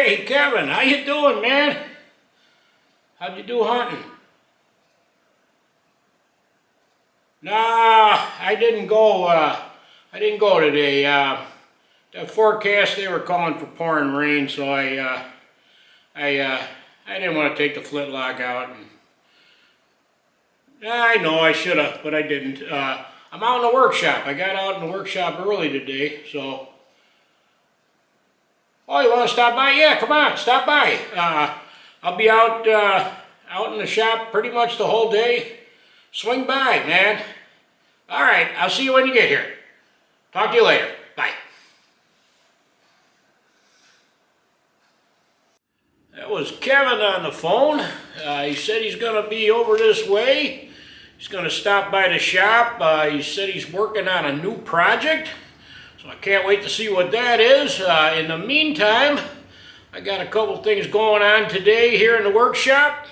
Hey, Kevin, how you doing, man? How'd you do hunting? Nah, I didn't go. I didn't go today. The forecast, they were calling for pouring rain, so I didn't want to take the flintlock out. I know I should have, but I didn't. I'm out in the workshop. I got out in the workshop early today, so. Oh, you want to stop by? Yeah, come on, stop by. I'll be out in the shop pretty much the whole day. Swing by, man. All right, I'll see you when you get here. Talk to you later. Bye. That was Kevin on the phone. He said he's going to be over this way. He's going to stop by the shop. He said he's working on a new project. So I can't wait to see what that is. In the meantime, I got a couple things going on today here in the workshop.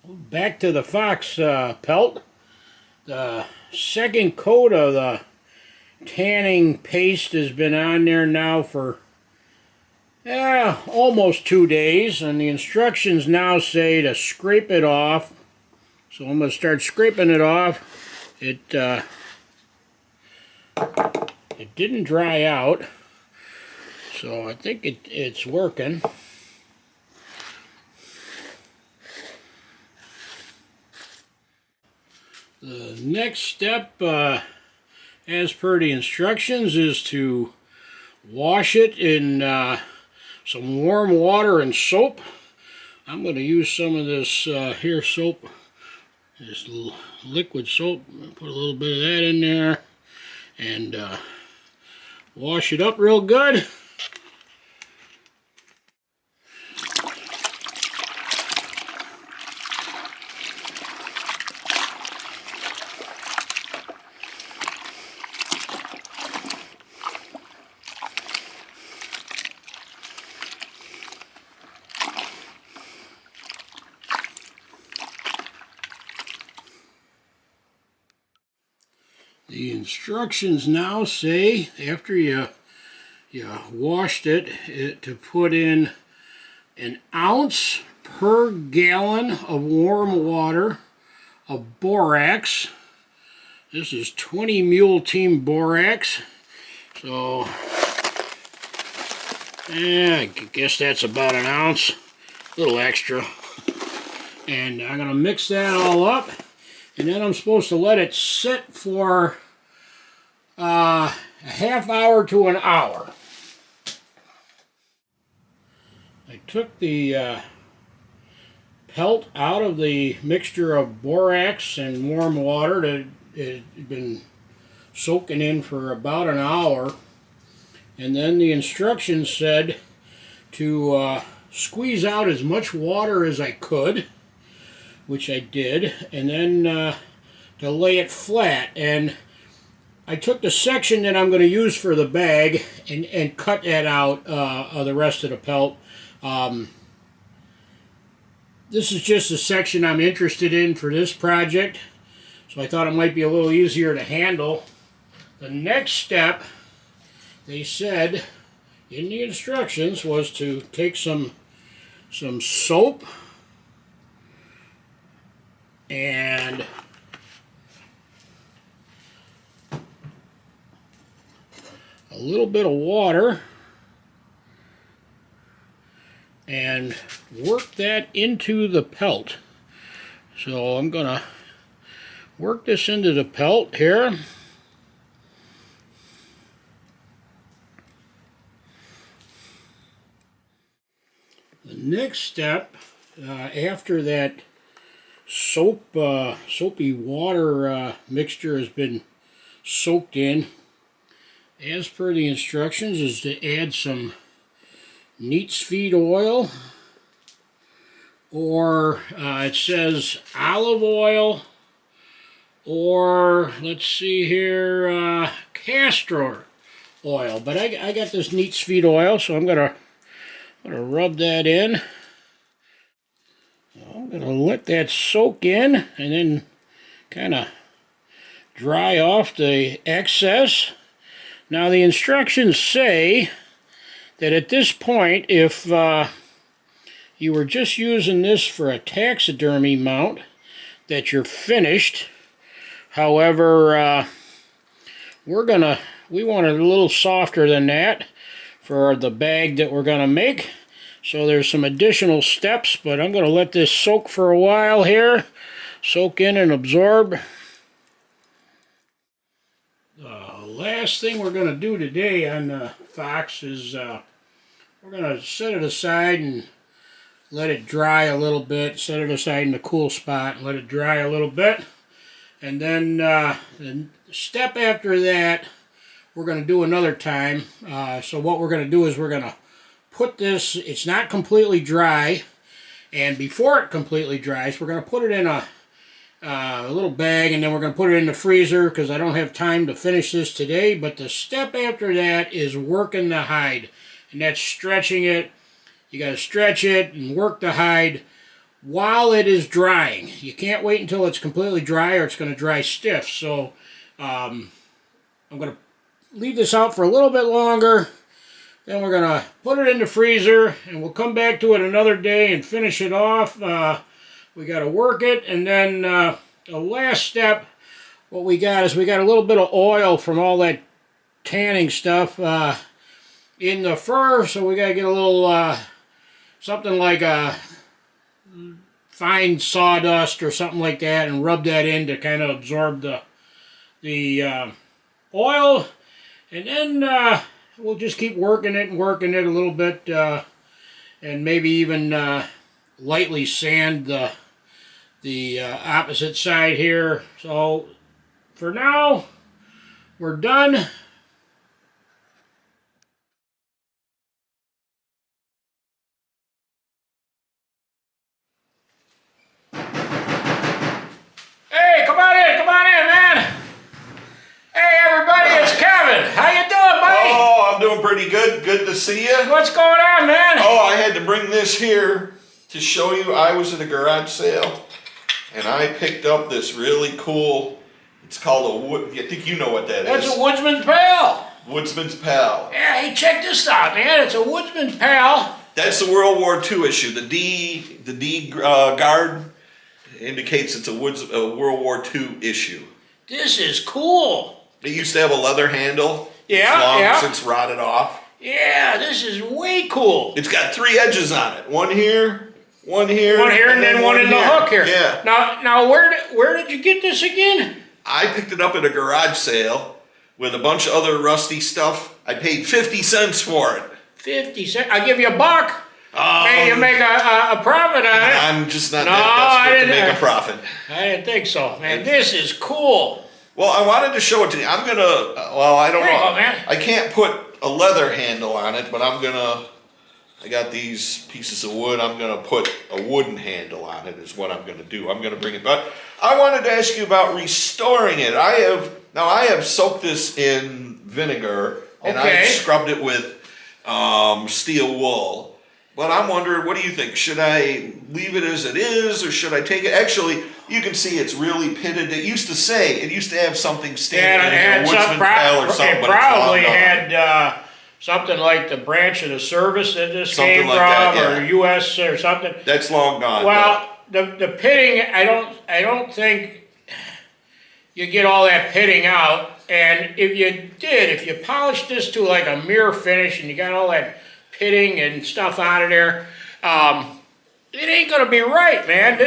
Back to the fox pelt. The second coat of the tanning paste has been on there now for almost 2 days, and the instructions now say to scrape it off. So I'm going to start scraping it off. It didn't dry out, so I think it's working. The next step, as per the instructions, is to wash it in some warm water and soap. I'm going to use some of this here soap. This liquid soap, put a little bit of that in there and wash it up real good. The instructions now say, after you washed it, to put in 1 ounce per gallon of warm water of borax. This is 20 Mule Team borax. So, I guess that's about 1 ounce, a little extra. And I'm going to mix that all up. And then I'm supposed to let it sit for a half hour to an hour. I took the pelt out of the mixture of borax and warm water that had been soaking in for about an hour. And then the instructions said to squeeze out as much water as I could, which I did, and then to lay it flat. And I took the section that I'm going to use for the bag and cut that out of the rest of the pelt. This is just a section I'm interested in for this project, so I thought it might be a little easier to handle. The next step, they said in the instructions, was to take some soap and a little bit of water and work that into the pelt. So I'm going to work this into the pelt here. The next step, after that soapy water mixture has been soaked in, as per the instructions, is to add some neat's feed oil, or it says olive oil, or let's see here, castor oil. But I got this neat's feed oil, so I'm gonna rub that in. I'm gonna let that soak in, and then kind of dry off the excess. Now the instructions say that at this point, if you were just using this for a taxidermy mount, that you're finished. However, we want it a little softer than that for the bag that we're gonna make. So there's some additional steps, but I'm gonna let this soak for a while here, soak in and absorb. The last thing we're gonna do today on the fox is we're gonna set it aside and let it dry a little bit. Set it aside in a cool spot and let it dry a little bit. And then the step after that, we're going to do another time. So what we're going to do is we're going to put this, it's not completely dry, and before it completely dries, we're going to put it in a little bag, and then we're going to put it in the freezer because I don't have time to finish this today. But the step after that is working the hide, and that's stretching it. You got to stretch it and work the hide while it is drying. You can't wait until it's completely dry or it's going to dry stiff. So I'm going to leave this out for a little bit longer. Then we're going to put it in the freezer, and we'll come back to it another day and finish it off. We got to work it, and then the last step, what we got is we got a little bit of oil from all that tanning stuff in the fur, so we got to get a little something like a fine sawdust or something like that, and rub that in to kind of absorb the oil, and then we'll just keep working it a little bit, and maybe even lightly sand the opposite side here. So for now, we're done. Hey, come on in, man. Hey, everybody, it's Kevin. How you doing, buddy? Oh, I'm doing pretty good. Good to see you. What's going on, man? Oh, I had to bring this here to show you. I was at a garage sale, and I picked up this really cool, it's called a wood, I think you know what that That's is. a Woodsmans Pal. Woodsman's Pal. Yeah, hey, check this out, man. It's a Woodsman's Pal. That's the World War II issue. The D guard indicates it's a World War II issue. This is cool. It used to have a leather handle. Yeah, it's long yeah. since rotted off. Yeah, this is way cool. It's got 3 edges on it. One here, one here, and then one in the hook here. Yeah. Now, where did you get this again? I picked it up at a garage sale with a bunch of other rusty stuff. I paid 50 cents for it. 50 cents. I give you $1. Hey, you make a profit on it. I'm just not that desperate to make a profit. I didn't think so, man. This is cool. Well, I wanted to show it to you. I'm gonna. Well, I don't know. Go, man. I can't put a leather handle on it, but I'm gonna. I got these pieces of wood. I'm gonna put a wooden handle on it. Is what I'm gonna do. I'm gonna bring it back. I wanted to ask you about restoring it. I have soaked this in vinegar, and I've scrubbed it with steel wool. But I'm wondering, what do you think? Should I leave it as it is, or should I take it? Actually, you can see it's really pitted. It used to have something stamped in here, Woodsman's Pal or something. It probably had something like the branch of the service that this came from, or U.S. or something. That's long gone. Well, the pitting, I don't think you get all that pitting out. And if you polished this to like a mirror finish and you got all that pitting and stuff out of there, it ain't gonna be right, man.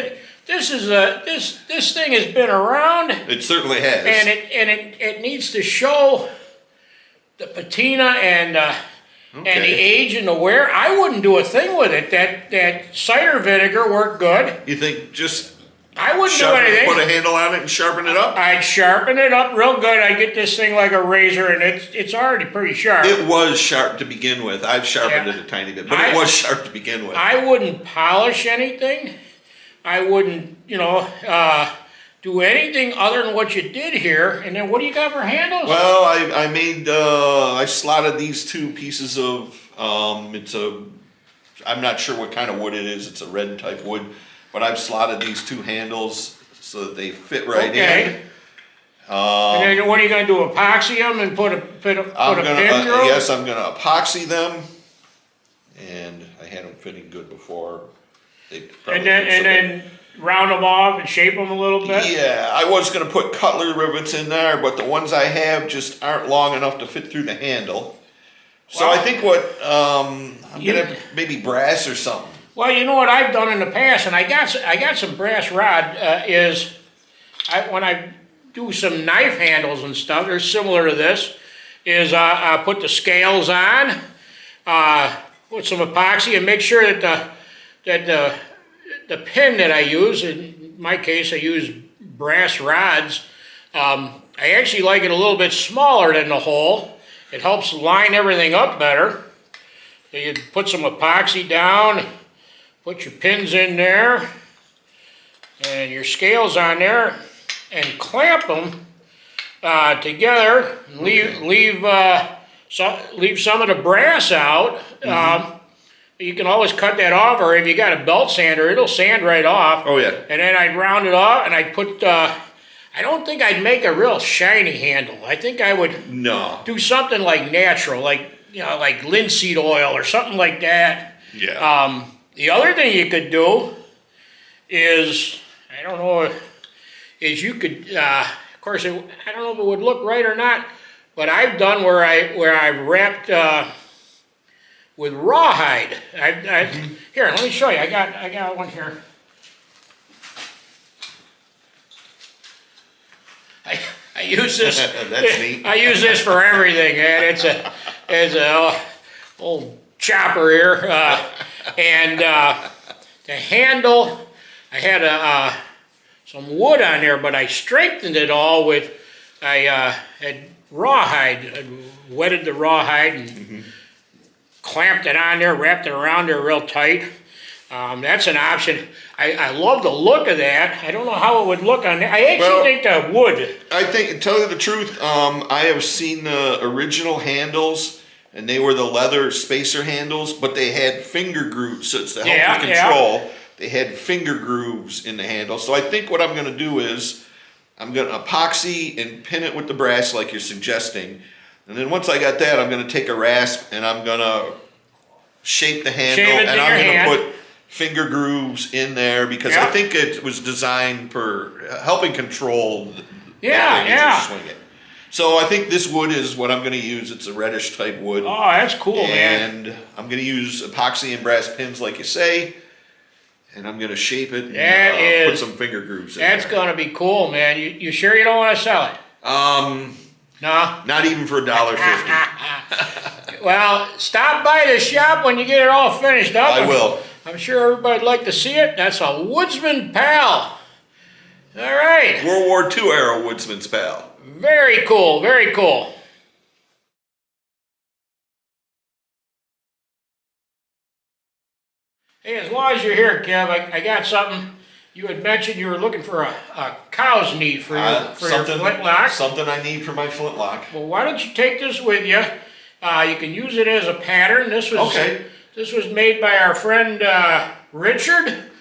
This thing has been around. It certainly has. And it needs to show the patina and the age and the wear. I wouldn't do a thing with it. That cider vinegar worked good. You think just I wouldn't do anything. Put a handle on it and sharpen it up? I'd sharpen it up real good. I'd get this thing like a razor, and it's already pretty sharp. It was sharp to begin with. I've sharpened it a tiny bit, but it was sharp to begin with. I wouldn't polish anything. I wouldn't, do anything other than what you did here. And then what do you got for handles? Well, I slotted these 2 pieces of, I'm not sure what kind of wood it is. It's a red type wood. But I've slotted these 2 handles so that they fit right in. And then what are you going to do? Epoxy them and put a pin through them? Yes, I'm going to epoxy them, and I had them fitting good before. And then round them off and shape them a little bit? Yeah, I was going to put cutlery rivets in there, but the ones I have just aren't long enough to fit through the handle. So I think I'm going to maybe brass or something. Well, you know what I've done in the past, and I got some brass rod, when I do some knife handles and stuff, they're similar to this, I put the scales on, put some epoxy, and make sure that the pin that I use, in my case I use brass rods, I actually like it a little bit smaller than the hole. It helps line everything up better. So you put some epoxy down, put your pins in there, and your scales on there, and clamp them together. And leave some of the brass out. You can always cut that off, or if you got a belt sander, it'll sand right off. Oh yeah. And then I'd round it off, and I'd put. I don't think I'd make a real shiny handle. I think I would do something like natural, like like linseed oil or something like that. Yeah. The other thing you could do is, I don't know, is you could, of course, I don't know if it would look right or not, but I've done where I've wrapped with rawhide. Here, let me show you. I got one here. I use this. That's neat. I use this for everything, man. It's a old chopper here, and the handle. I had some wood on there, but I strengthened it all with. I had rawhide. I wetted the rawhide and clamped it on there, wrapped it around there real tight. That's an option. I love the look of that. I don't know how it would look on there. I actually think that would. I think, to tell you the truth, I have seen the original handles, and they were the leather spacer handles, but they had finger grooves, so it's to help with control. Yeah. They had finger grooves in the handle. So I think what I'm going to do is I'm going to epoxy and pin it with the brass like you're suggesting. And then once I got that, I'm going to take a rasp and I'm going to shape the handle, and I'm going to put finger grooves in there because I think it was designed for helping control swing it. So I think this wood is what I'm going to use. It's a reddish type wood. Oh, that's cool, man. And I'm going to use epoxy and brass pins like you say, and I'm going to shape it and put some finger grooves in there. That's going to be cool, man. You sure you don't want to sell it? No? Not even for $1.50. Well, stop by the shop when you get it all finished up. I will. I'm sure everybody'd like to see it. That's a Woodsman Pal. All right. World War II era Woodsman's Pal. Very cool, very cool. Hey, as long as you're here, Kev, I got something. You had mentioned you were looking for a cow's knee for your flintlock. Something I need for my flintlock. Well, why don't you take this with you? You can use it as a pattern. This was made by our friend Richard.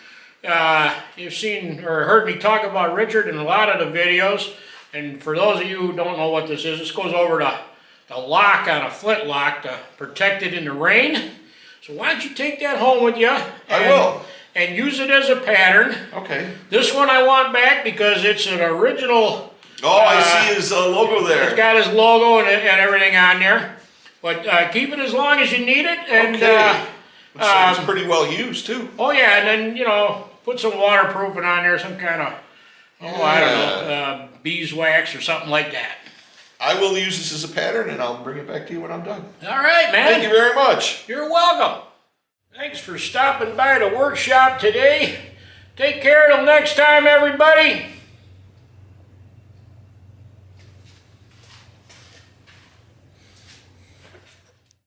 You've seen or heard me talk about Richard in a lot of the videos. And for those of you who don't know what this is, this goes over the lock on a flintlock to protect it in the rain. So why don't you take that home with you? I will. And use it as a pattern. Okay. This one I want back because it's an original. Oh, I see his logo there. It's got his logo and everything on there. But keep it as long as you need it. And it's pretty well used too. Oh yeah, and then put some waterproofing on there, some kind of I don't know, beeswax or something like that. I will use this as a pattern, and I'll bring it back to you when I'm done. All right, man. Thank you very much. You're welcome. Thanks for stopping by the workshop today. Take care till next time, everybody.